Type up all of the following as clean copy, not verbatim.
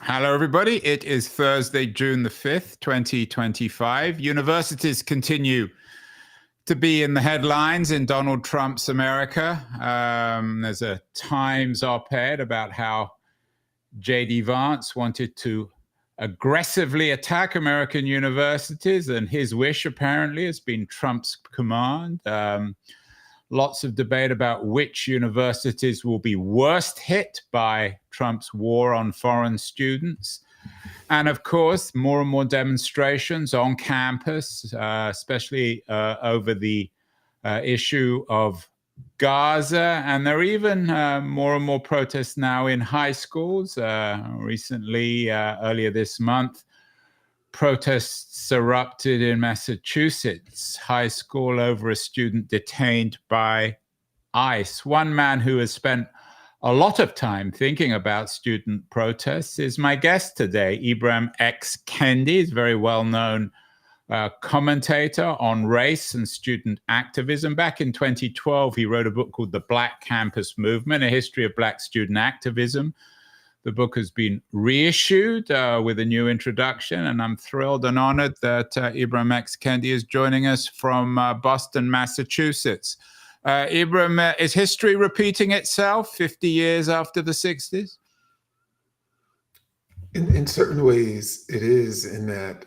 Hello, everybody. It is Thursday, June the 5th, 2025. Universities continue to be in the headlines in Donald Trump's America. There's a Times op-ed about how J.D. Vance wanted to aggressively attack American universities, and his wish apparently has been Trump's command. Lots of debate about which universities will be worst hit by Trump's war on foreign students. And of course, more and more demonstrations on campus, especially over the issue of Gaza. And there are even more and more protests now in high schools. Recently, earlier this month, protests erupted in Massachusetts high school over a student detained by ICE. One man who has spent a lot of time thinking about student protests is my guest today, Ibram X Kendi. He's a very well-known commentator on race and student activism. Back in 2012, he wrote a book called The Black Campus Movement, A History of Black Student Activism. The book has been reissued with a new introduction, and I'm thrilled and honored that Ibram X Kendi is joining us from Boston, Massachusetts. Ibram, is history repeating itself 50 years after the 60s? In certain ways, it is, in that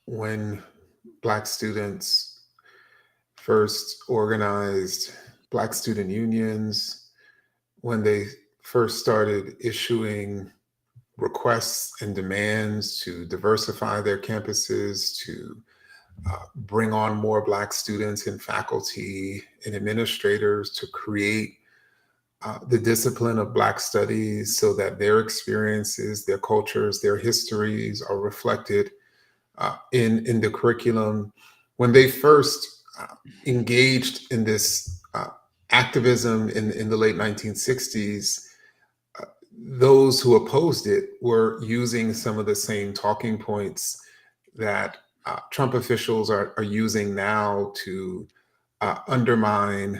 when Black students first organized Black student unions, when they first started issuing requests and demands to diversify their campuses, to bring on more Black students in faculty and administrators, to create the discipline of Black studies so that their experiences, their cultures, their histories are reflected in the curriculum. When they first engaged in this activism in the late 1960s, those who opposed it were using some of the same talking points that Trump officials are using now to undermine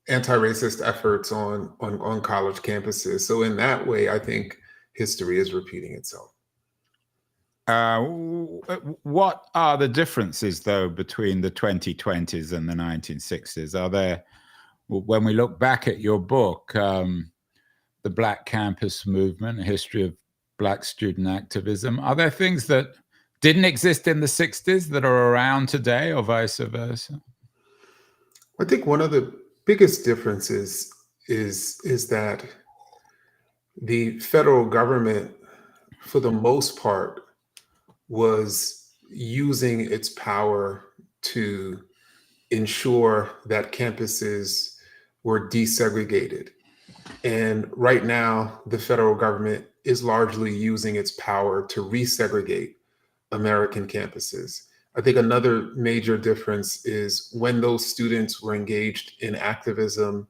anti-racist efforts on college campuses. So in that way, I think history is repeating itself. What are the differences, though, between the 2020s and the 1960s? Are there, when we look back at your book, The Black Campus Movement, A History of Black Student Activism, are there things that didn't exist in the 60s that are around today, or vice versa? I think one of the biggest differences is that the federal government, for the most part, was using its power to ensure that campuses were desegregated. And right now, the federal government is largely using its power to resegregate American campuses. I think another major difference is when those students were engaged in activism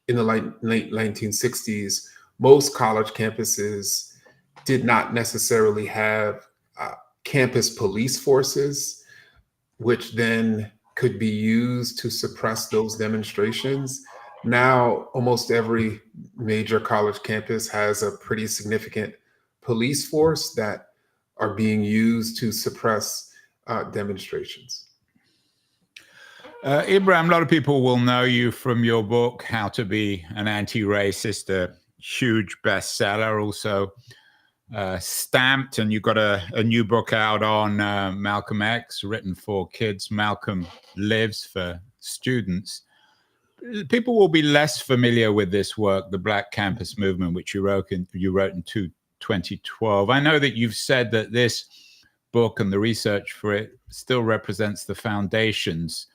in the late 1960s, most college campuses did not necessarily have campus police forces, which then could be used to suppress those demonstrations. Now, almost every major college campus has a pretty significant police force that are being used to suppress demonstrations. Ibram, a lot of people will know you from your book, How to Be an Anti-Racist, a huge bestseller, also stamped, and you've got a new book out on Malcolm X, written for kids. Malcolm Lives for students. People will be less familiar with this work, The Black Campus Movement, which you wrote in 2012. I know that you've said that this book and the research for it still represents the foundations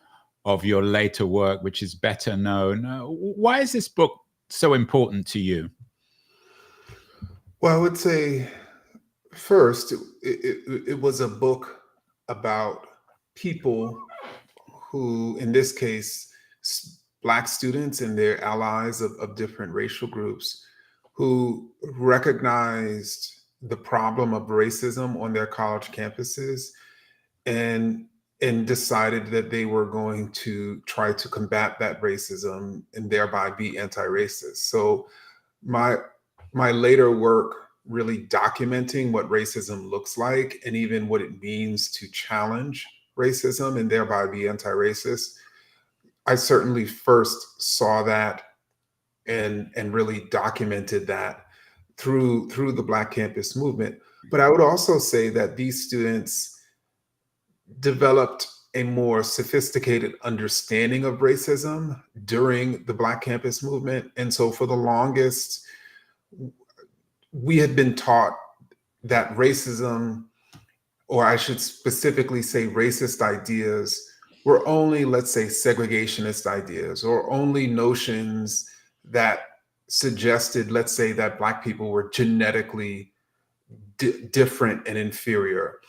of your later work, which is better known. Why is this book so important to you? Well, I would say first, it was a book about people who, in this case, Black students and their allies of different racial groups, who recognized the problem of racism on their college campuses and decided that they were going to try to combat that racism and thereby be anti-racist. So my later work really documenting what racism looks like and even what it means to challenge racism and thereby be anti-racist. I certainly first saw that and really documented that through the Black campus movement. But I would also say that these students developed a more sophisticated understanding of racism during the Black campus movement. And so for the longest, we had been taught that racism, or I should specifically say racist ideas, were only, let's say, segregationist ideas, or only notions that suggested, let's say, that Black people were genetically different and inferior.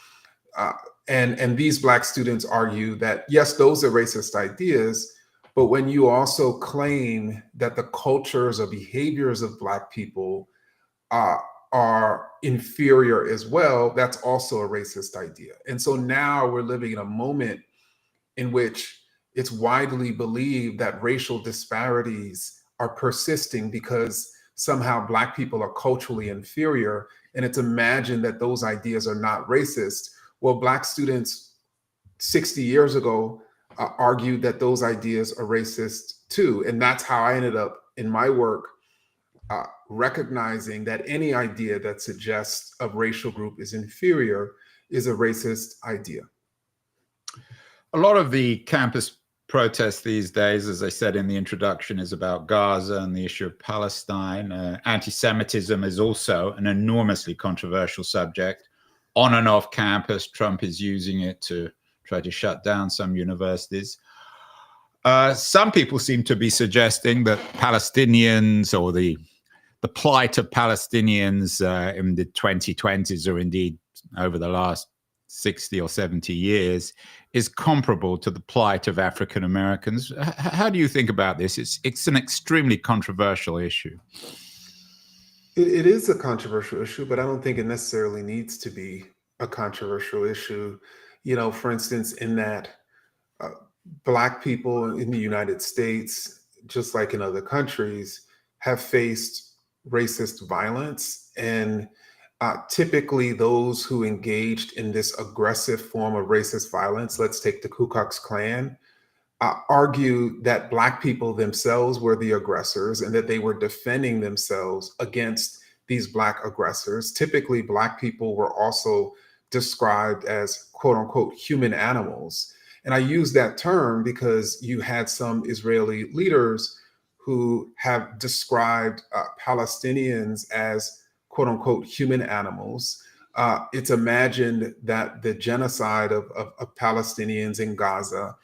And these Black students argue that, yes, those are racist ideas, but when you also claim that the cultures or behaviors of Black people are inferior as well, that's also a racist idea. And so now we're living in a moment in which it's widely believed that racial disparities are persisting because somehow Black people are culturally inferior, and it's imagined that those ideas are not racist. Well, Black students 60 years ago argued that those ideas are racist too. And that's how I ended up in my work recognizing that any idea that suggests a racial group is inferior is a racist idea. A lot of the campus protests these days, as I said in the introduction, is about Gaza and the issue of Palestine. Anti-Semitism is also an enormously controversial subject. On and off campus, Trump is using it to try to shut down some universities. Some people seem to be suggesting that Palestinians, or the plight of Palestinians in the 2020s, or indeed over the last 60 or 70 years, is comparable to the plight of African Americans. How do you think about this? It's an extremely controversial issue. It is a controversial issue, but I don't think it necessarily needs to be a controversial issue. You know, for instance, in that Black people in the United States, just like in other countries, have faced racist violence. And typically those who engaged in this aggressive form of racist violence, let's take the Ku Klux Klan, argue that Black people themselves were the aggressors and that they were defending themselves against these Black aggressors. Typically, Black people were also described as quote unquote human animals. And I use that term because you had some Israeli leaders who have described Palestinians as quote unquote human animals. It's imagined that the genocide of Palestinians in Gaza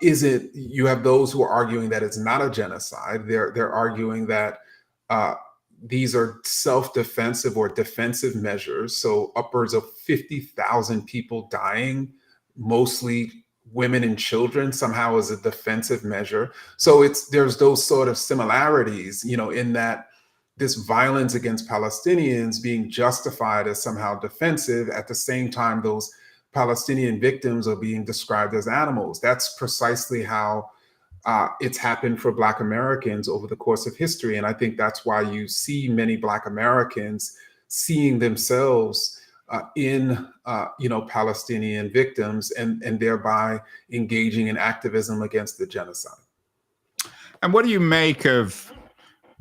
isn't, you have those who are arguing that it's not a genocide. They're arguing that these are self-defensive or defensive measures. So upwards of 50,000 people dying, mostly women and children, somehow is a defensive measure. So there's those sort of similarities, you know, in that this violence against Palestinians being justified as somehow defensive, at the same time those Palestinian victims are being described as animals. That's precisely how it's happened for Black Americans over the course of history. And I think that's why you see many Black Americans seeing themselves in Palestinian victims and thereby engaging in activism against the genocide. And what do you make of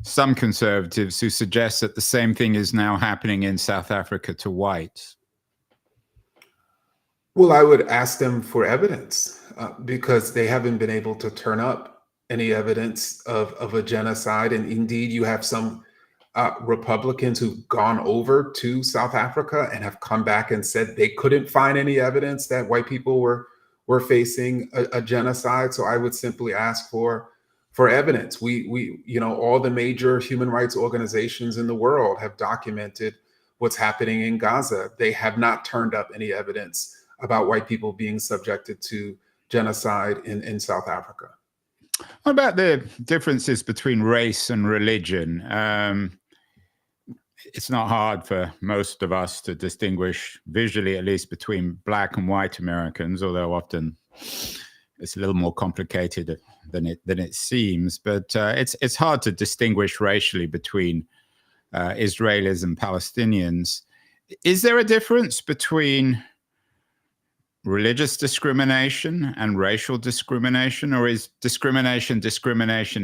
some conservatives who suggest that the same thing is now happening in South Africa to whites? Well, I would ask them for evidence because they haven't been able to turn up any evidence of a genocide. And indeed, you have some Republicans who've gone over to South Africa and have come back and said they couldn't find any evidence that white people were facing a genocide. So I would simply ask for evidence. We all the major human rights organizations in the world have documented what's happening in Gaza. They have not turned up any evidence about white people being subjected to genocide in South Africa. What about the differences between race and religion? It's not hard for most of us to distinguish visually, at least, between Black and white Americans, although often it's a little more complicated than it seems. But it's hard to distinguish racially between Israelis and Palestinians. Is there a difference between religious discrimination and racial discrimination, or is discrimination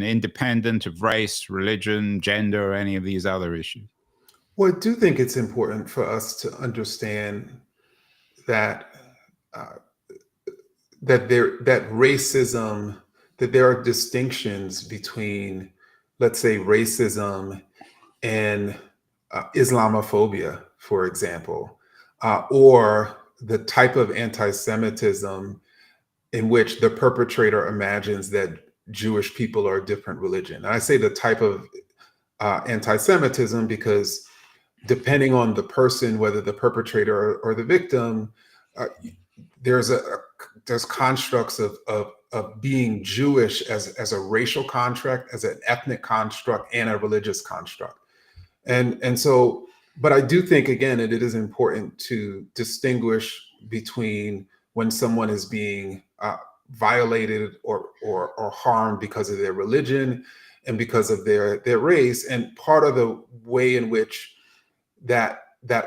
independent of race, religion, gender, or any of these other issues? Well, I do think it's important for us to understand that uh, that racism, that there are distinctions between, let's say, racism and Islamophobia, for example, or the type of anti-Semitism in which the perpetrator imagines that Jewish people are a different religion. And I say the type of anti-Semitism because depending on the person, whether the perpetrator or the victim, uh, there's there's constructs of being Jewish as a racial construct, as an ethnic construct, and a religious construct. And so, but I do think again it is important to distinguish between when someone is being violated or harmed because of their religion and because of their race. And part of the way in which that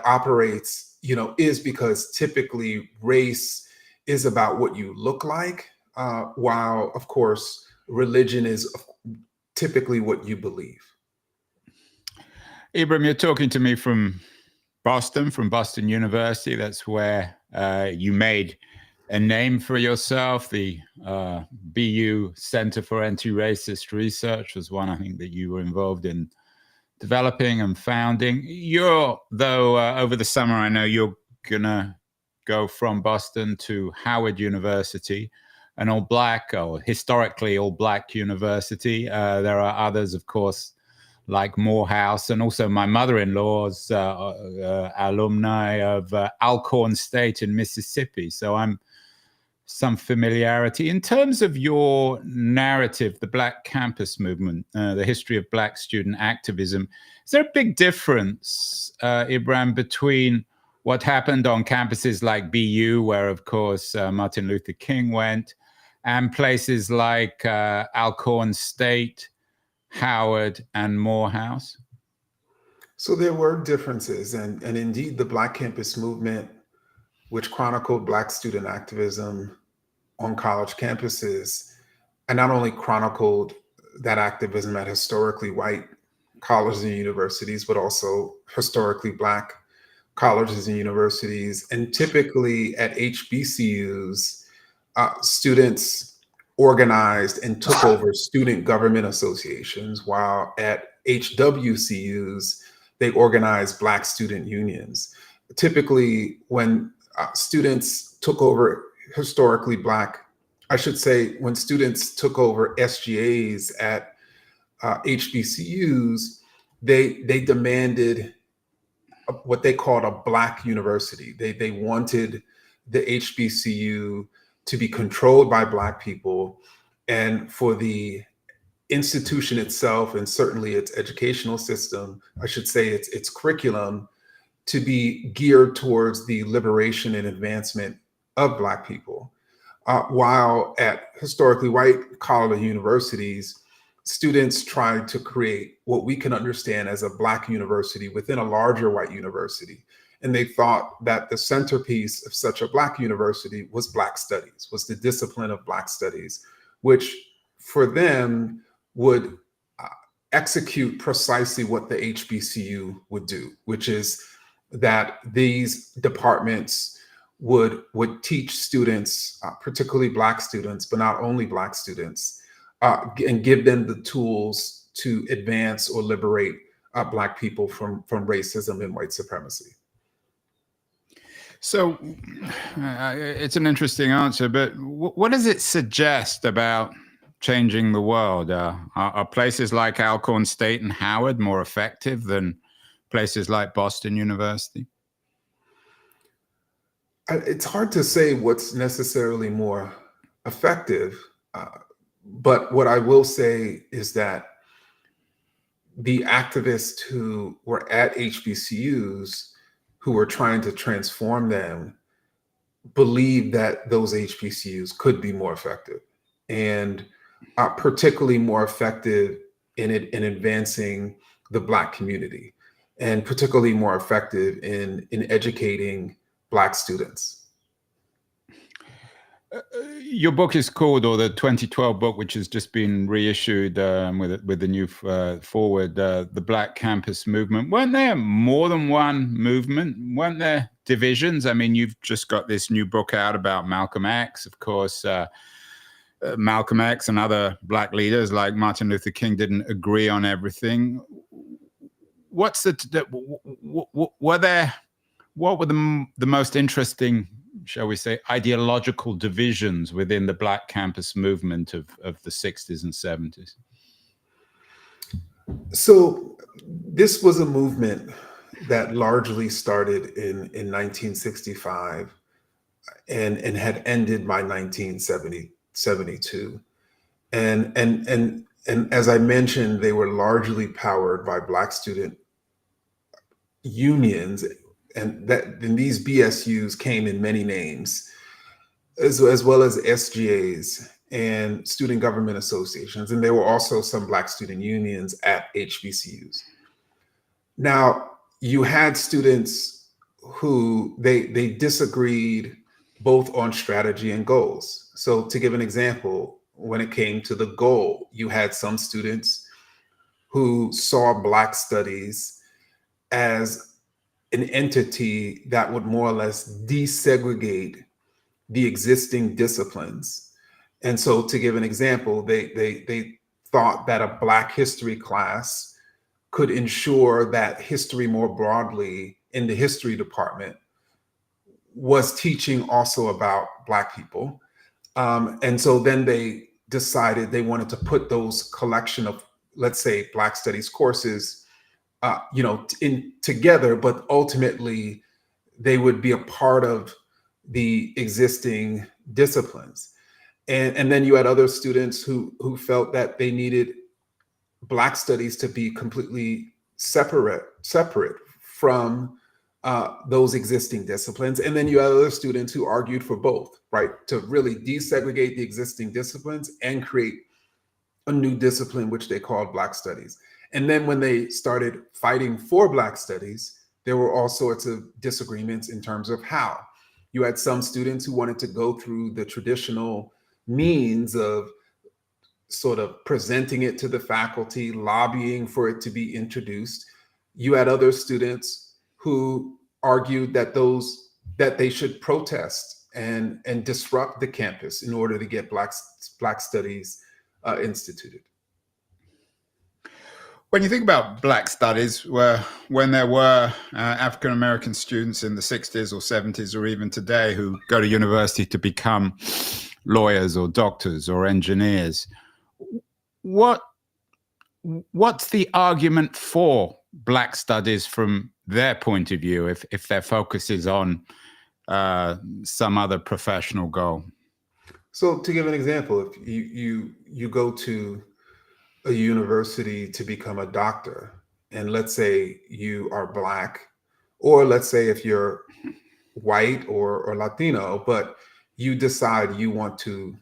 operates, is because typically race is about what you look like, while of course religion is typically what you believe. Ibram, you're talking to me from Boston University. That's where you made a name for yourself. The BU Center for Anti-Racist Research was one, I think, that you were involved in developing and founding. Over the summer, I know you're going to go from Boston to Howard University, an all-black, or historically all-black university. There are others, of course, like Morehouse, and also my mother-in-law's alumni of Alcorn State in Mississippi. So I'm some familiarity. In terms of your narrative, the Black Campus Movement, the history of Black student activism, is there a big difference, Ibram, between what happened on campuses like BU, where, of course, Martin Luther King went, and places like Alcorn State, Howard, and Morehouse? So there were differences, and indeed the Black Campus Movement, which chronicled Black student activism on college campuses, and not only chronicled that activism at historically white colleges and universities, but also historically Black colleges and universities. And typically at HBCUs, students organized and took over student government associations, while at HWCUs, they organized Black student unions. Typically, when students took over historically Black, when students took over SGAs at HBCUs, they demanded what they called a Black university. They wanted the HBCU to be controlled by Black people, and for the institution itself, and certainly its educational system, its curriculum, to be geared towards the liberation and advancement of Black people. While at historically white college universities, students tried to create what we can understand as a Black university within a larger white university. And they thought that the centerpiece of such a Black university was Black studies, was the discipline of Black studies, which for them would execute precisely what the HBCU would do, which is that these departments would teach students, particularly Black students, but not only Black students, and give them the tools to advance or liberate Black people from racism and white supremacy. So it's an interesting answer, but what does it suggest about changing the world? Are places like Alcorn State and Howard more effective than places like Boston University? It's hard to say what's necessarily more effective, but what I will say is that the activists who were at HBCUs, who were trying to transform them, believed that those HBCUs could be more effective, and particularly more effective in advancing the Black community. and particularly more effective in educating Black students. Your book is called, or the 2012 book, which has just been reissued with the new foreword, The Black Campus Movement. Weren't there more than one movement? Weren't there divisions? I mean, you've just got this new book out about Malcolm X, of course. Malcolm X and other Black leaders like Martin Luther King didn't agree on everything. What were the most interesting, shall we say, ideological divisions within the Black campus movement of the 60s and 70s? So this was a movement that largely started in 1965 and had ended by 1972. And as I mentioned, they were largely powered by Black student unions, and these BSUs came in many names, as well as SGAs and student government associations. And there were also some Black student unions at HBCUs. Now, you had students who they disagreed both on strategy and goals. So to give an example, when it came to the goal, you had some students who saw Black studies as an entity that would more or less desegregate the existing disciplines. And so to give an example, they thought that a Black history class could ensure that history more broadly in the history department was teaching also about Black people. And so then they decided they wanted to put those collection of, let's say, Black studies courses in together, but ultimately they would be a part of the existing disciplines. And then you had other students who felt that they needed Black studies to be completely separate from those existing disciplines. And then you had other students who argued for both, right? To really desegregate the existing disciplines and create a new discipline, which they called Black studies. And then when they started fighting for Black studies, there were all sorts of disagreements in terms of how. You had some students who wanted to go through the traditional means of sort of presenting it to the faculty, lobbying for it to be introduced. You had other students who argued that they should protest and disrupt the campus in order to get Black studies instituted. When you think about Black studies, when there were African American students in the 60s or 70s or even today who go to university to become lawyers or doctors or engineers, what's the argument for Black studies from their point of view if their focus is on some other professional goal? So to give an example, if you go to a university to become a doctor, and let's say you are Black, or let's say if you're white or Latino, but you decide you want to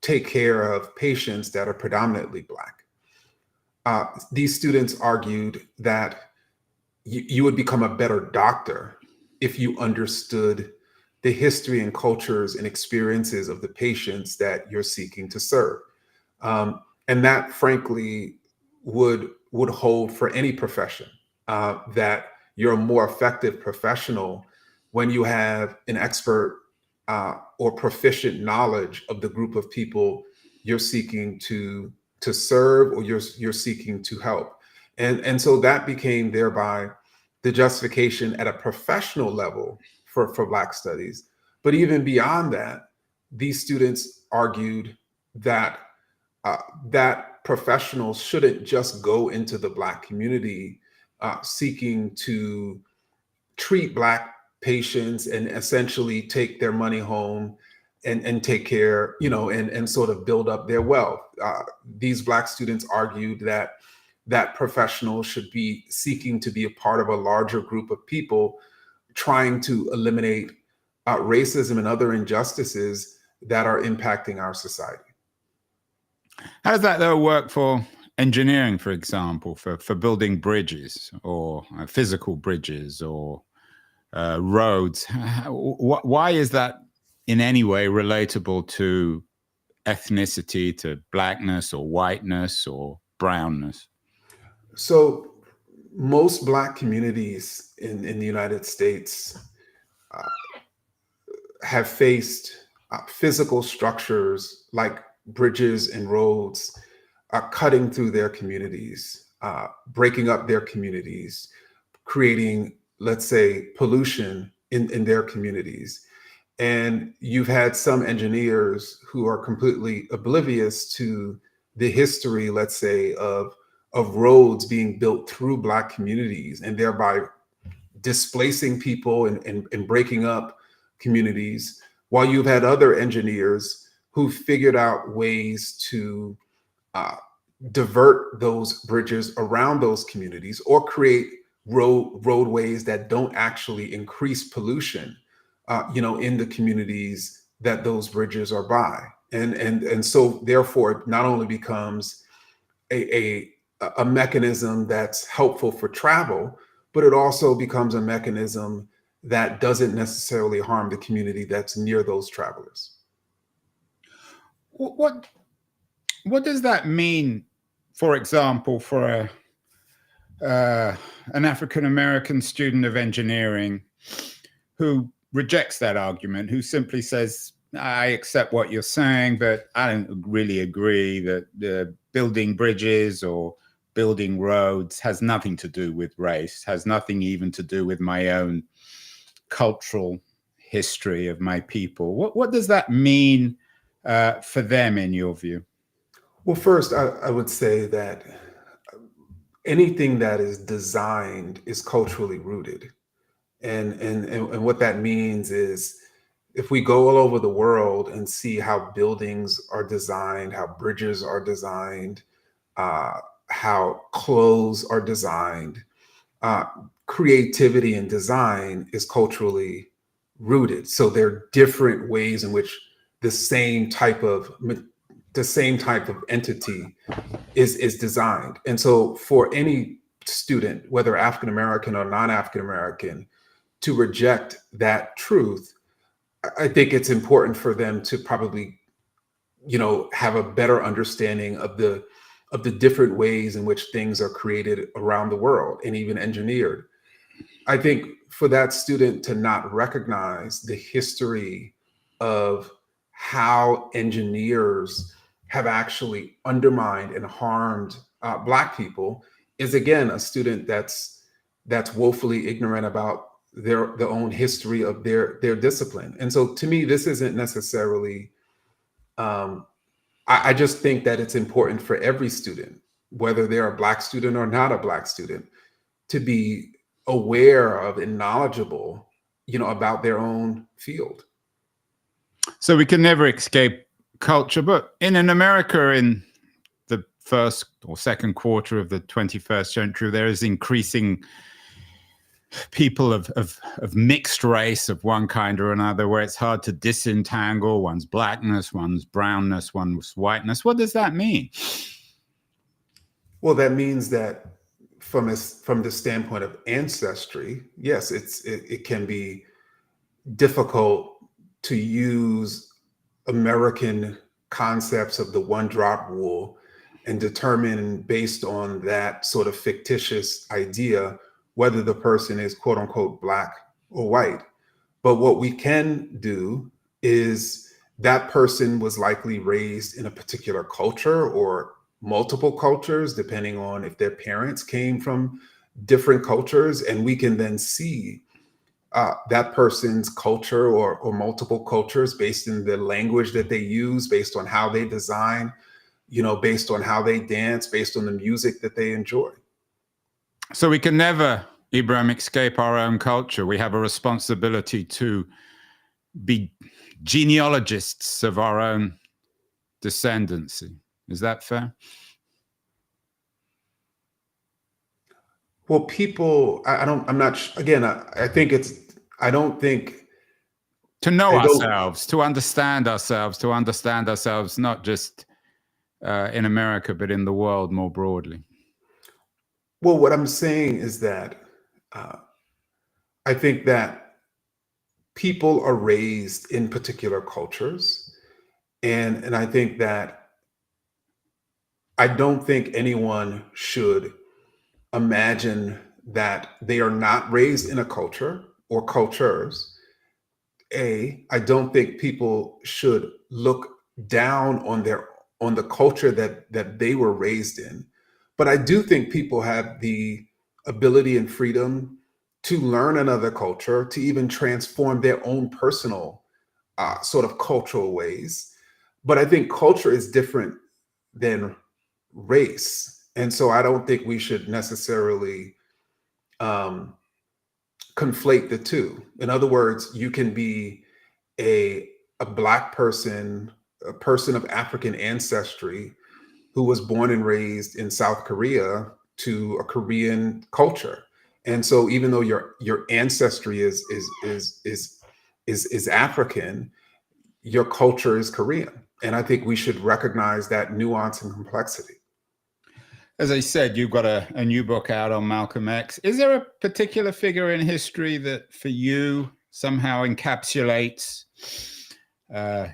take care of patients that are predominantly Black. These students argued that you would become a better doctor if you understood the history and cultures and experiences of the patients that you're seeking to serve. And that, frankly, would hold for any profession, that you're a more effective professional when you have an expert or proficient knowledge of the group of people you're seeking to serve or you're seeking to help. And so that became thereby the justification at a professional level for Black studies. But even beyond that, these students argued that that professionals shouldn't just go into the Black community seeking to treat Black patients and essentially take their money home and take care, and sort of build up their wealth. These Black students argued that professionals should be seeking to be a part of a larger group of people trying to eliminate racism and other injustices that are impacting our society. How does that, though, work for engineering, for example, for building bridges or physical bridges or roads. Why is that in any way relatable to ethnicity, to blackness or whiteness or brownness? So most Black communities in the United States have faced physical structures like bridges and roads cutting through their communities, breaking up their communities, creating, let's say, pollution in their communities. And you've had some engineers who are completely oblivious to the history, let's say, of roads being built through Black communities and thereby displacing people and breaking up communities, while you've had other engineers who figured out ways to divert those bridges around those communities or create roadways that don't actually increase pollution, in the communities that those bridges are by. And so therefore it not only becomes a mechanism that's helpful for travel, but it also becomes a mechanism that doesn't necessarily harm the community that's near those travelers. What does that mean, for example, for an African American student of engineering who rejects that argument, who simply says, I accept what you're saying, but I don't really agree that building bridges or building roads has nothing to do with race, has nothing even to do with my own cultural history of my people. What does that mean for them, in your view? Well, first, I would say that anything that is designed is culturally rooted. And what that means is if we go all over the world and see how buildings are designed, how bridges are designed, how clothes are designed, creativity and design is culturally rooted. So there are different ways in which the same type of entity is designed. And so for any student, whether African American or non-African American, to reject that truth, I think it's important for them to probably, have a better understanding of the different ways in which things are created around the world and even engineered. I think for that student to not recognize the history of how engineers have actually undermined and harmed Black people is, again, a student that's woefully ignorant about their own history of their discipline. And so to me, this isn't necessarily, I just think that it's important for every student, whether they're a Black student or not a Black student, to be aware of and knowledgeable, about their own field. So we can never escape culture, but in America, in the first or second quarter of the 21st century, there is increasing people of mixed race of one kind or another, where it's hard to disentangle one's blackness, one's brownness, one's whiteness. What does that mean? Well, that means that from the standpoint of ancestry, yes, it can be difficult to use American concepts of the one drop rule and determine based on that sort of fictitious idea whether the person is quote unquote Black or white. But what we can do is that person was likely raised in a particular culture or multiple cultures, depending on if their parents came from different cultures. And we can then see that person's culture or multiple cultures based in the language that they use, based on how they design, based on how they dance, based on the music that they enjoy. So we can never, Ibram, escape our own culture. We have a responsibility to be genealogists of our own descendancy. Is that fair? Well, people, I think I don't think. To know ourselves, to understand ourselves, not just in America, but in the world more broadly? Well, what I'm saying is that I think that people are raised in particular cultures, and I think that I don't think anyone should imagine that they are not raised in a culture or cultures. I don't think people should look down on the culture that they were raised in. But I do think people have the ability and freedom to learn another culture, to even transform their own personal sort of cultural ways. But I think culture is different than race. And so I don't think we should necessarily um, conflate the two. In other words, you can be a black person, a person of African ancestry who was born and raised in South Korea to a Korean culture. And so even though your ancestry is African, your culture is Korean. And I think we should recognize that nuance and complexity. As I said, you've got a new book out on Malcolm X. Is there a particular figure in history that for you somehow encapsulates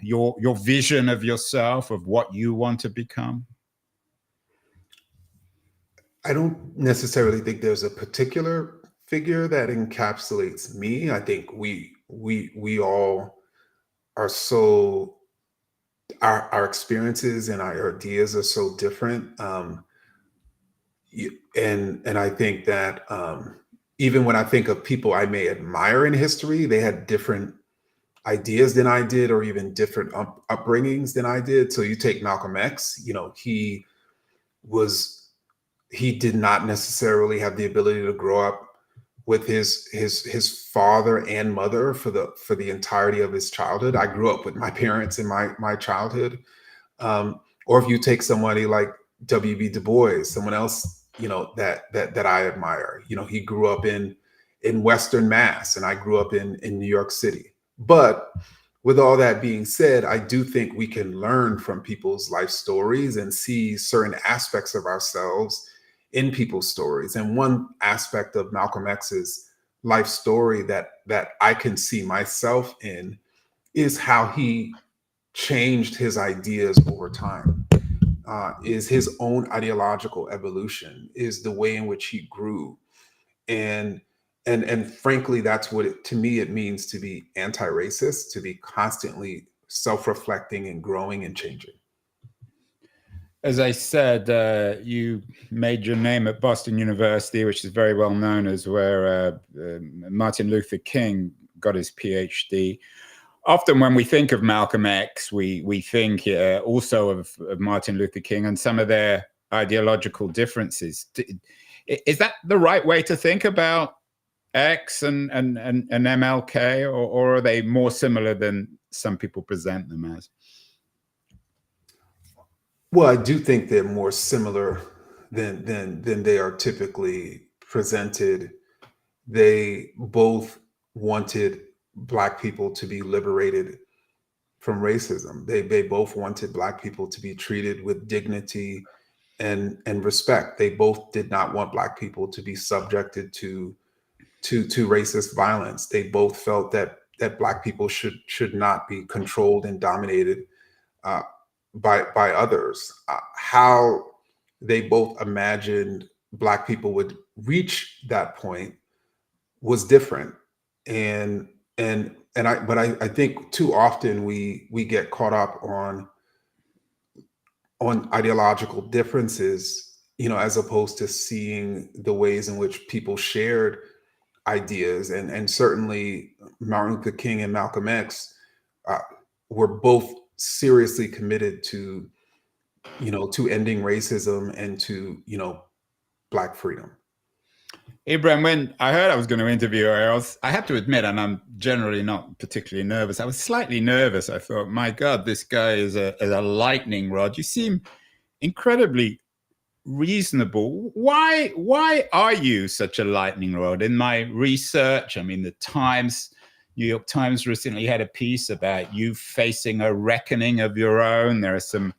your vision of yourself, of what you want to become? I don't necessarily think there's a particular figure that encapsulates me. I think we all are so our experiences and our ideas are so different. And I think that even when I think of people I may admire in history, they had different ideas than I did, or even different upbringings than I did. So you take Malcolm X, was he did not necessarily have the ability to grow up with his father and mother for the entirety of his childhood. I grew up with my parents in my childhood. Or if you take somebody like W.B. Du Bois, someone else, that I admire. He grew up in Western Mass, and I grew up in New York City. But with all that being said, I do think we can learn from people's life stories and see certain aspects of ourselves in people's stories. And one aspect of Malcolm X's life story that I can see myself in is how he changed his ideas over time, is his own ideological evolution, is the way in which he grew. And frankly, that's what to me it means to be anti-racist, to be constantly self-reflecting and growing and changing. As I said, you made your name at Boston University, which is very well known as where Martin Luther King got his PhD. Often when we think of Malcolm X, we think also of Martin Luther King and some of their ideological differences. Is that the right way to think about X and MLK, or are they more similar than some people present them as? Well, I do think they're more similar than they are typically presented. They both wanted Black people to be liberated from racism. They both wanted Black people to be treated with dignity and respect. They both did not want Black people to be subjected to racist violence. They both felt that Black people should not be controlled and dominated by others. How they both imagined Black people would reach that point was different. But I think too often we get caught up on ideological differences, as opposed to seeing the ways in which people shared ideas. And certainly Martin Luther King and Malcolm X were both seriously committed to ending racism and to, Black freedom. Ibram, when I heard I was going to interview you, I have to admit, and I'm generally not particularly nervous, I was slightly nervous. I thought, my God, this guy is a lightning rod. You seem incredibly reasonable. Why are you such a lightning rod? In my research, I mean, New York Times recently had a piece about you facing a reckoning of your own. There are some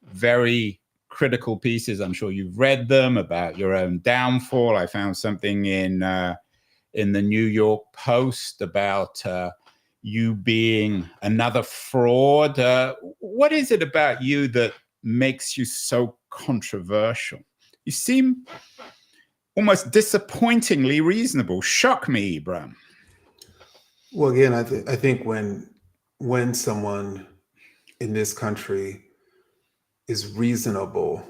very critical pieces. I'm sure you've read them about your own downfall. I found something in the New York Post about you being another fraud. What is it about you that makes you so controversial? You seem almost disappointingly reasonable. Shock me, Ibram. Well, again, I think when someone in this country is reasonable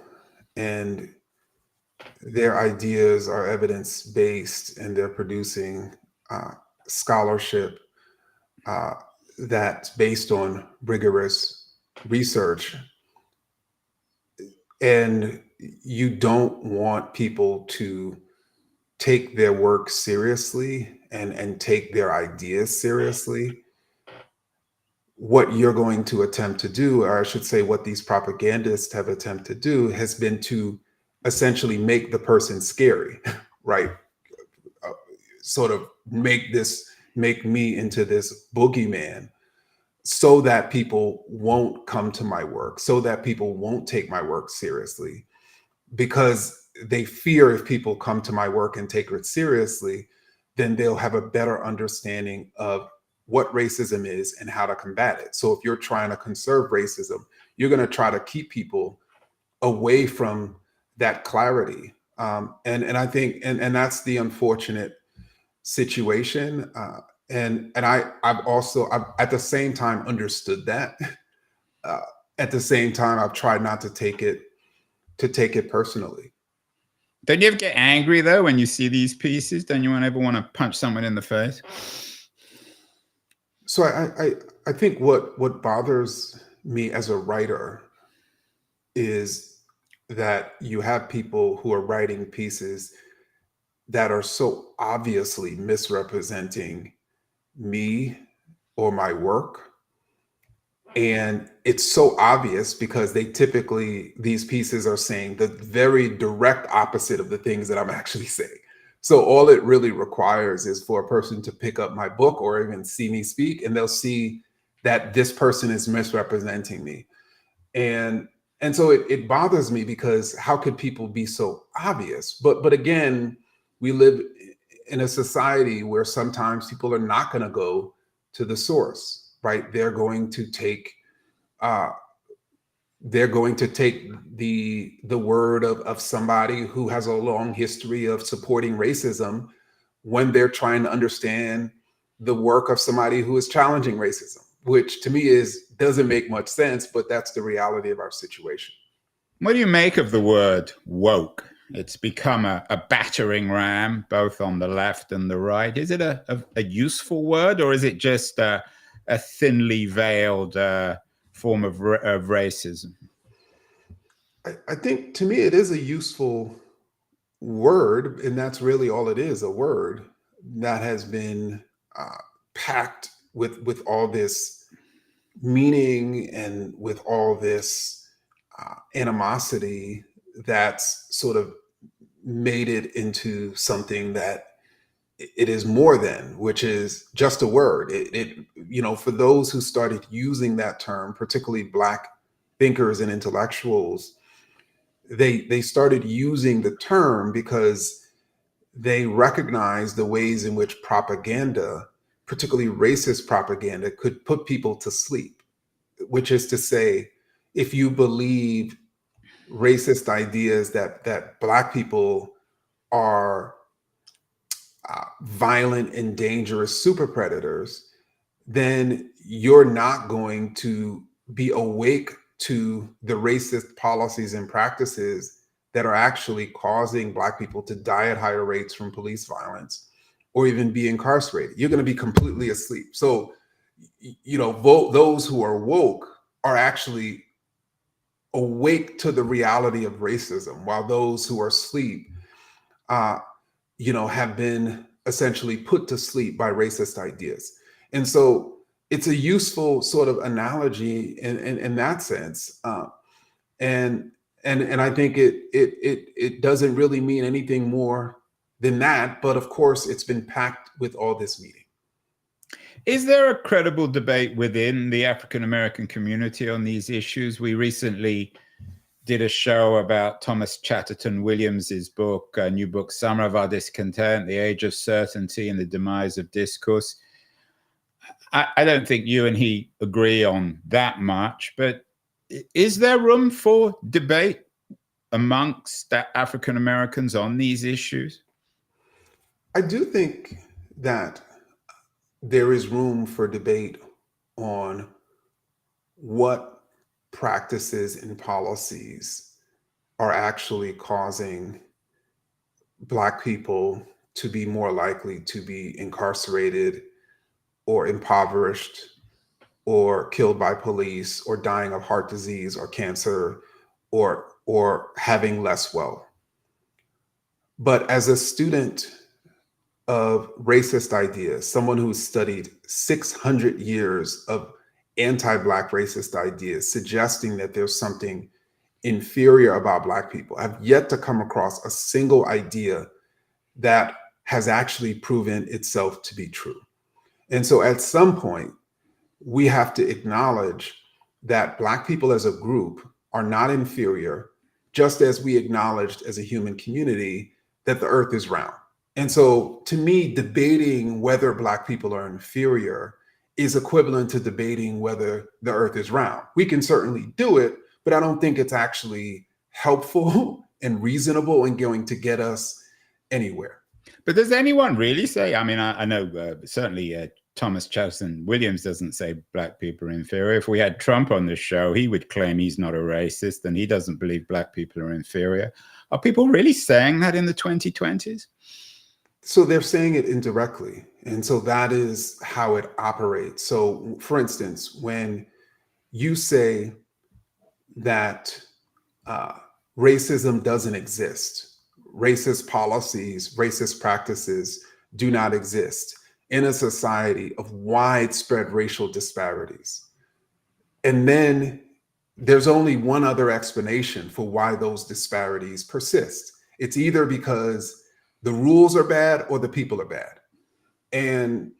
and their ideas are evidence based and they're producing scholarship that's based on rigorous research, and you don't want people to take their work seriously and take their ideas seriously, what you're going to attempt to do, or I should say what these propagandists have attempted to do, has been to essentially make the person scary, right? Sort of make me into this boogeyman so that people won't come to my work, so that people won't take my work seriously, because they fear if people come to my work and take it seriously, then they'll have a better understanding of what racism is and how to combat it. So if you're trying to conserve racism, you're going to try to keep people away from that clarity. And I think, and that's the unfortunate situation. I've at the same time understood that. At the same time, I've tried not to take it personally. Don't you ever get angry though when you see these pieces? Don't you ever want to punch someone in the face? So I think what bothers me as a writer is that you have people who are writing pieces that are so obviously misrepresenting me or my work. And it's so obvious because these pieces are saying the very direct opposite of the things that I'm actually saying. So all it really requires is for a person to pick up my book or even see me speak, and they'll see that this person is misrepresenting me. And so it bothers me because how could people be so obvious? But again, we live in a society where sometimes people are not going to go to the source, right? They're going to take the word of somebody who has a long history of supporting racism when they're trying to understand the work of somebody who is challenging racism, which to me doesn't make much sense, but that's the reality of our situation. What do you make of the word woke? It's become a battering ram, both on the left and the right. Is it a useful word, or is it just a thinly veiled form of racism? I think to me it is a useful word, and that's really all it is, a word that has been packed with all this meaning and with all this animosity that's sort of made it into something that it is more than, which is just a word. For those who started using that term, particularly Black thinkers and intellectuals, they started using the term because they recognized the ways in which propaganda, particularly racist propaganda, could put people to sleep, which is to say, if you believe racist ideas that Black people are violent and dangerous super predators, then you're not going to be awake to the racist policies and practices that are actually causing Black people to die at higher rates from police violence or even be incarcerated. You're going to be completely asleep. So, those who are woke are actually awake to the reality of racism, while those who are asleep, have been essentially put to sleep by racist ideas. And so it's a useful sort of analogy in that sense. And I think it doesn't really mean anything more than that. But of course, it's been packed with all this meaning. Is there a credible debate within the African American community on these issues? We recently did a show about Thomas Chatterton Williams's book, new book, Summer of Our Discontent, The Age of Certainty and the Demise of Discourse. I don't think you and he agree on that much, but is there room for debate amongst African Americans on these issues? I do think that there is room for debate on what practices and policies are actually causing Black people to be more likely to be incarcerated or impoverished or killed by police or dying of heart disease or cancer or having less wealth. But as a student of racist ideas, someone who's studied 600 years of anti-Black racist ideas, suggesting that there's something inferior about Black people, I've yet to come across a single idea that has actually proven itself to be true. And so at some point, we have to acknowledge that Black people as a group are not inferior, just as we acknowledged as a human community that the earth is round. And so to me, debating whether Black people are inferior is equivalent to debating whether the earth is round. We can certainly do it, but I don't think it's actually helpful and reasonable and going to get us anywhere. But does anyone really say, I mean, I know certainly Thomas Jefferson Williams doesn't say Black people are inferior. If we had Trump on this show, he would claim he's not a racist and he doesn't believe Black people are inferior. Are people really saying that in the 2020s? So they're saying it indirectly. And so that is how it operates. So for instance, when you say that racism doesn't exist, racist policies, racist practices do not exist in a society of widespread racial disparities. And then there's only one other explanation for why those disparities persist. It's either because the rules are bad or the people are bad. And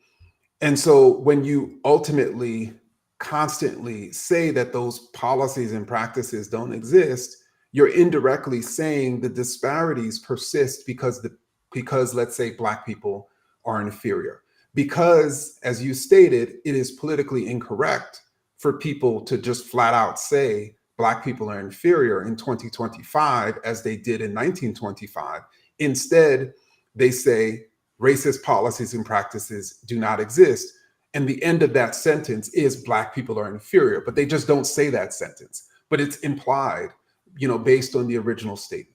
so when you ultimately constantly say that those policies and practices don't exist, you're indirectly saying the disparities persist because let's say Black people are inferior. Because, as you stated, it is politically incorrect for people to just flat out say Black people are inferior in 2025 as they did in 1925. Instead, they say racist policies and practices do not exist. And the end of that sentence is Black people are inferior, but they just don't say that sentence. But it's implied, based on the original statement.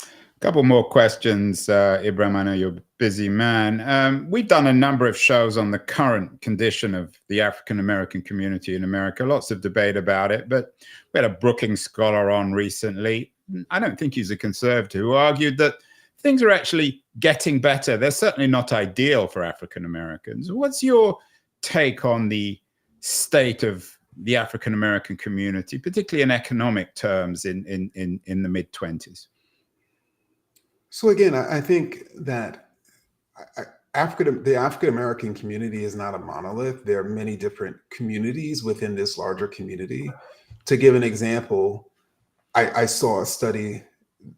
A couple more questions, Ibram. I know you're a busy man. We've done a number of shows on the current condition of the African-American community in America. Lots of debate about it, but we had a Brookings scholar on recently. I don't think he's a conservative, who argued that things are actually getting better. They're certainly not ideal for African-Americans. What's your take on the state of the African-American community, particularly in economic terms in the mid-20s? So again, I think that the African-American community is not a monolith. There are many different communities within this larger community. To give an example, I saw a study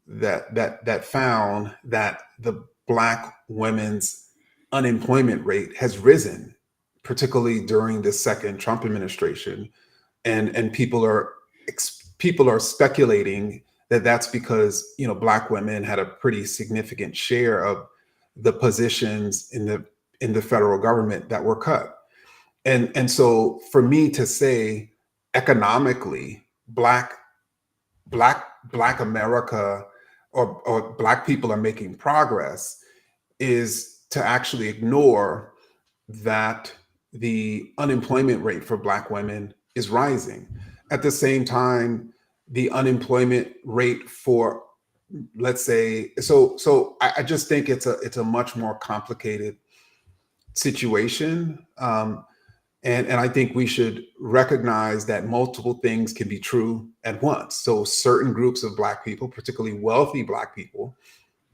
that found that the Black women's unemployment rate has risen, particularly during the second Trump administration, and people are speculating that that's because Black women had a pretty significant share of the positions in the federal government that were cut, and so for me to say economically Black America or Black people are making progress is to actually ignore that the unemployment rate for Black women is rising. At the same time, the unemployment rate for, let's say, so I just think it's a much more complicated situation. And I think we should recognize that multiple things can be true at once. So certain groups of Black people, particularly wealthy Black people,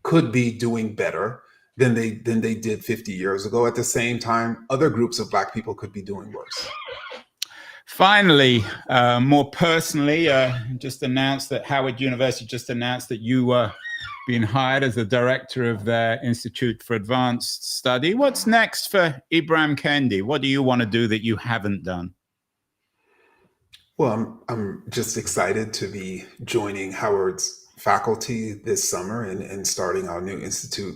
could be doing better than they did 50 years ago. At the same time, other groups of Black people could be doing worse. Finally, more personally, just announced that Howard University just announced that you were being hired as the director of their Institute for Advanced Study. What's next for Ibram Kendi? What do you want to do that you haven't done? Well, I'm just excited to be joining Howard's faculty this summer and starting our new Institute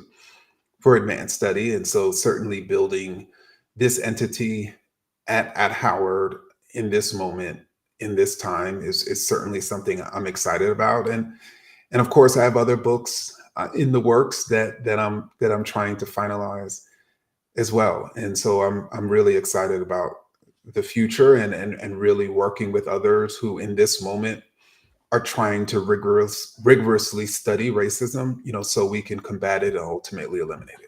for Advanced Study. And so certainly building this entity at Howard in this moment, in this time is certainly something I'm excited about. And of course, I have other books in the works that I'm trying to finalize as well. And so I'm really excited about the future and really working with others who in this moment are trying to rigorously study racism, so we can combat it and ultimately eliminate it.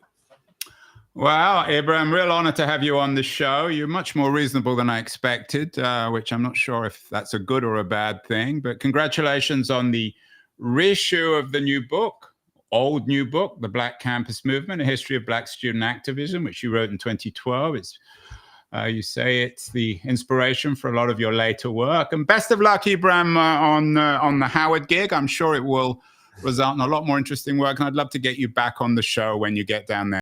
Well, Ibram, real honor to have you on the show. You're much more reasonable than I expected, which I'm not sure if that's a good or a bad thing. But congratulations on the reissue of the new book, The Black Campus Movement, A History of Black Student Activism, which you wrote in 2012. You say it's the inspiration for a lot of your later work. And best of luck, Ibram, on the Howard gig. I'm sure it will result in a lot more interesting work. And I'd love to get you back on the show when you get down there.